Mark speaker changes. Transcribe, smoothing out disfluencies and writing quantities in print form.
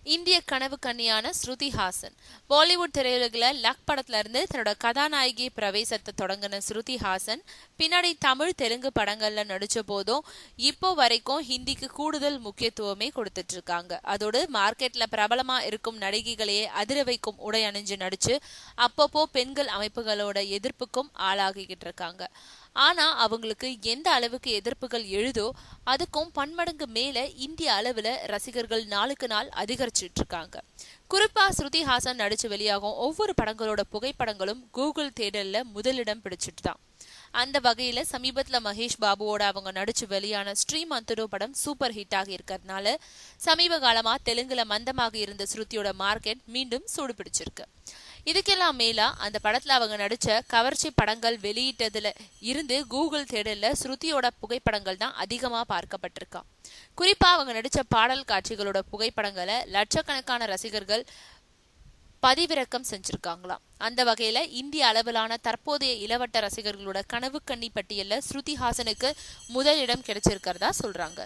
Speaker 1: இந்திய கனவு கன்னியான ஸ்ருதி ஹாசன் பாலிவுட் திரையுலகில் லக் படத்துல இருந்து தன்னோட கதாநாயகி பிரவேசத்தை தொடங்கின ஸ்ருதி ஹாசன் பின்னாடி தமிழ் தெலுங்கு படங்கள்ல நடிச்ச போதும் இப்போ வரைக்கும் ஹிந்திக்கு கூடுதல் முக்கியத்துவமே கொடுத்துட்டு இருக்காங்க. அதோடு மார்க்கெட்ல பிரபலமா இருக்கும் நடிகைகளையே அதிர வைக்கும் உடை அணிஞ்சு நடிச்சு அப்பப்போ பெண்கள் அமைப்புகளோட எதிர்ப்புக்கும் ஆளாகிக்கிட்டு இருக்காங்க. ஆனா அவங்களுக்கு எந்த அளவுக்கு எதிர்ப்புகள் எழுதோ அதுக்கும் பன்மடங்கு மேல இந்திய அளவுல ரசிகர்கள் நாளுக்கு நாள் அதிகரிச்சுட்டு இருக்காங்க. குறிப்பா ஸ்ருதி ஹாசன் நடிச்சு வெளியாகும் ஒவ்வொரு படங்களோட புகைப்படங்களும் கூகுள் தேடல்ல முதலிடம் பிடிச்சிட்டு தான். அந்த வகையில சமீபத்துல மகேஷ் பாபுவோட அவங்க நடிச்சு வெளியான ஸ்ரீமந்தனு படம் சூப்பர் ஹிட் ஆகி இருக்கிறதுனால சமீப காலமா தெலுங்குல மந்தமாக இருந்த ஸ்ருதியோட மார்க்கெட் மீண்டும் சூடு பிடிச்சிருக்கு. இதுக்கெல்லாம் மேலா அந்த படத்துல அவங்க நடிச்ச கவர்ச்சி படங்கள் வெளியிட்டதுல இருந்து கூகுள் தேடல்ல ஸ்ருதியோட புகைப்படங்கள் தான் அதிகமா பார்க்கப்பட்டிருக்கா. குறிப்பா அவங்க நடிச்ச பாடல் காட்சிகளோட புகைப்படங்களை லட்சக்கணக்கான ரசிகர்கள் பதிவிறக்கம் செஞ்சிருக்காங்களாம். அந்த வகையில இந்திய அளவிலான தற்போதைய இளவட்ட ரசிகர்களோட கனவு கன்னி பட்டியல்ல ஸ்ருதி ஹாசனுக்கு முதலிடம் கிடைச்சிருக்கிறதா சொல்றாங்க.